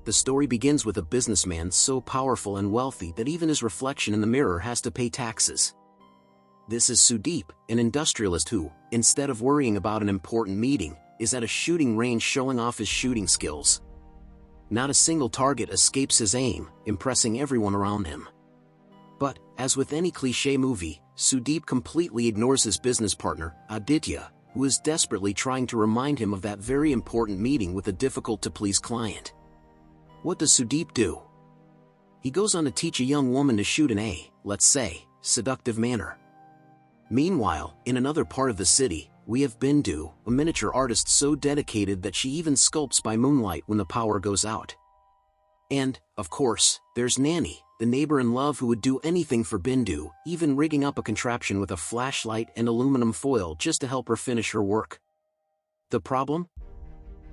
The story begins with a businessman so powerful and wealthy that even his reflection in the mirror has to pay taxes. This is Sudeep, an industrialist who, instead of worrying about an important meeting, is at a shooting range showing off his shooting skills. Not a single target escapes his aim, impressing everyone around him. But, as with any cliché movie, Sudeep completely ignores his business partner, Aditya, who is desperately trying to remind him of that very important meeting with a difficult-to-please client. What does Sudeep do? He goes on to teach a young woman to shoot in a, let's say, seductive manner. Meanwhile, in another part of the city, we have Bindu, a miniature artist so dedicated that she even sculpts by moonlight when the power goes out. And, of course, there's Nani, the neighbor in love who would do anything for Bindu, even rigging up a contraption with a flashlight and aluminum foil just to help her finish her work. The problem?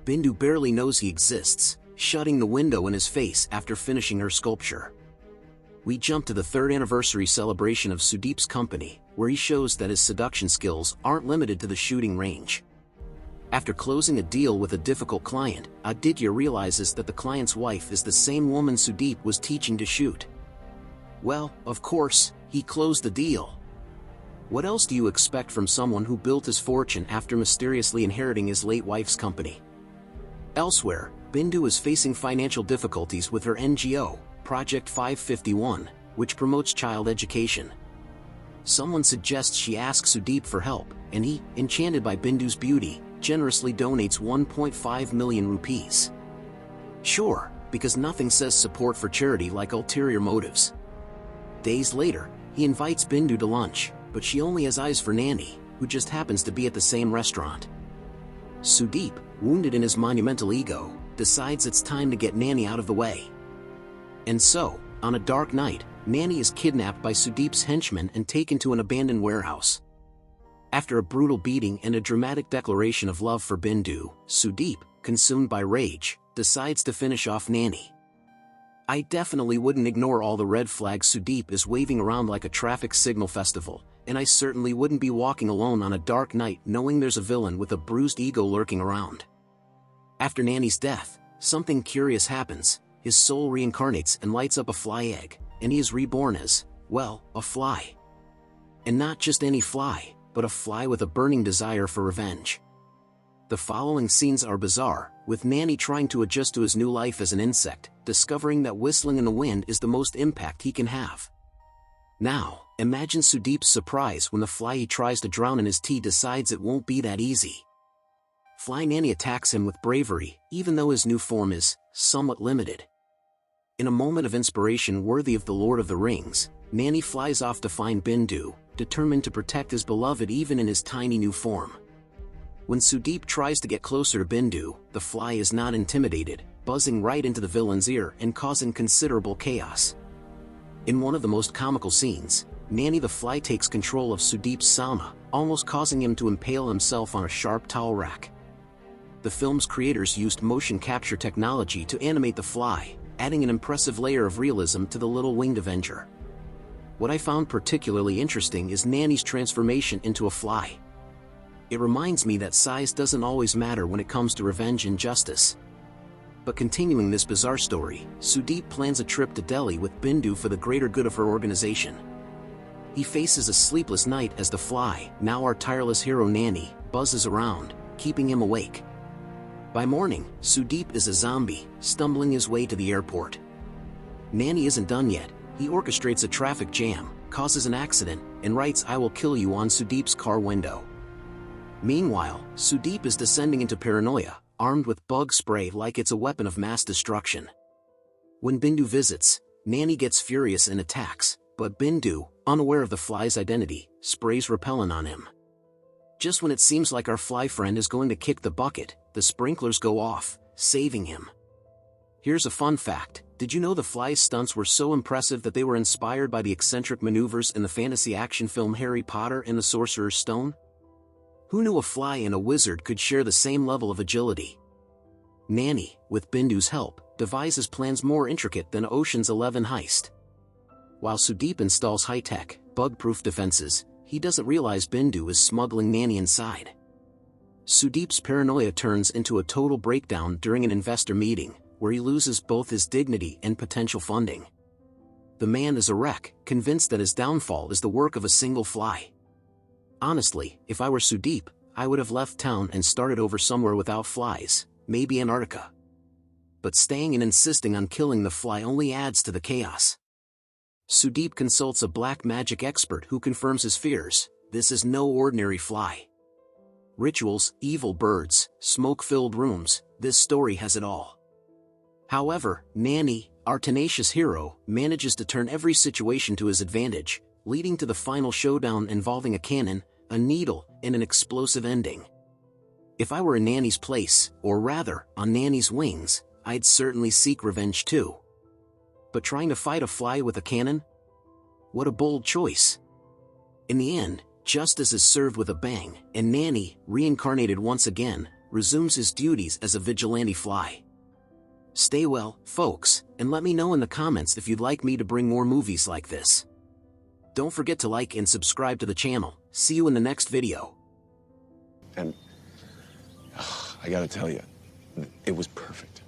Bindu barely knows he exists, shutting the window in his face after finishing her sculpture. We jump to the 3rd anniversary celebration of Sudeep's company, where he shows that his seduction skills aren't limited to the shooting range. After closing a deal with a difficult client, Aditya realizes that the client's wife is the same woman Sudeep was teaching to shoot. Well, of course, he closed the deal. What else do you expect from someone who built his fortune after mysteriously inheriting his late wife's company? Elsewhere, Bindu is facing financial difficulties with her NGO, Project 551, which promotes child education. Someone suggests she ask Sudeep for help, and he, enchanted by Bindu's beauty, generously donates 1.5 million rupees. Sure, because nothing says support for charity like ulterior motives. Days later, he invites Bindu to lunch, but she only has eyes for Nani, who just happens to be at the same restaurant. Sudeep, wounded in his monumental ego, decides it's time to get Nani out of the way. And so, on a dark night, Nani is kidnapped by Sudeep's henchmen and taken to an abandoned warehouse. After a brutal beating and a dramatic declaration of love for Bindu, Sudeep, consumed by rage, decides to finish off Nani. I definitely wouldn't ignore all the red flags Sudeep is waving around like a traffic signal festival, and I certainly wouldn't be walking alone on a dark night knowing there's a villain with a bruised ego lurking around. After Nani's death, something curious happens. His soul reincarnates and lights up a fly egg, and he is reborn as, well, a fly. And not just any fly, but a fly with a burning desire for revenge. The following scenes are bizarre, with Nani trying to adjust to his new life as an insect, discovering that whistling in the wind is the most impact he can have. Now, imagine Sudeep's surprise when the fly he tries to drown in his tea decides it won't be that easy. Fly Nani attacks him with bravery, even though his new form is somewhat limited. In a moment of inspiration worthy of the Lord of the Rings, Nani flies off to find Bindu, determined to protect his beloved even in his tiny new form. When Sudeep tries to get closer to Bindu, the fly is not intimidated, buzzing right into the villain's ear and causing considerable chaos. In one of the most comical scenes, Nani the fly takes control of Sudeep's sauna, almost causing him to impale himself on a sharp towel rack. The film's creators used motion capture technology to animate the fly, adding an impressive layer of realism to the little winged avenger. What I found particularly interesting is Nani's transformation into a fly. It reminds me that size doesn't always matter when it comes to revenge and justice. But continuing this bizarre story, Sudeep plans a trip to Delhi with Bindu for the greater good of her organization. He faces a sleepless night as the fly, now our tireless hero Nani, buzzes around, keeping him awake. By morning, Sudeep is a zombie, stumbling his way to the airport. Nani isn't done yet. He orchestrates a traffic jam, causes an accident, and writes "I will kill you" on Sudeep's car window. Meanwhile, Sudeep is descending into paranoia, armed with bug spray like it's a weapon of mass destruction. When Bindu visits, Nani gets furious and attacks, but Bindu, unaware of the fly's identity, sprays repellent on him. Just when it seems like our fly friend is going to kick the bucket, the sprinklers go off, saving him. Here's a fun fact. Did you know the fly's stunts were so impressive that they were inspired by the eccentric maneuvers in the fantasy action film Harry Potter and the Sorcerer's Stone? Who knew a fly and a wizard could share the same level of agility? Nani, with Bindu's help, devises plans more intricate than Ocean's 11 heist. While Sudeep installs high-tech, bug-proof defenses, he doesn't realize Bindu is smuggling Nani inside. Sudeep's paranoia turns into a total breakdown during an investor meeting, where he loses both his dignity and potential funding. The man is a wreck, convinced that his downfall is the work of a single fly. Honestly, if I were Sudeep, I would have left town and started over somewhere without flies, maybe Antarctica. But staying and insisting on killing the fly only adds to the chaos. Sudeep consults a black magic expert who confirms his fears. This is no ordinary fly. Rituals, evil birds, smoke-filled rooms, this story has it all. However, Nani, our tenacious hero, manages to turn every situation to his advantage, leading to the final showdown involving a cannon, a needle, and an explosive ending. If I were in Nani's place, or rather, on Nani's wings, I'd certainly seek revenge too. But trying to fight a fly with a cannon? What a bold choice. In the end, justice is served with a bang, and Nani, reincarnated once again, resumes his duties as a vigilante fly. Stay well, folks, and let me know in the comments if you'd like me to bring more movies like this. Don't forget to like and subscribe to the channel. See you in the next video. And I gotta tell you, it was perfect.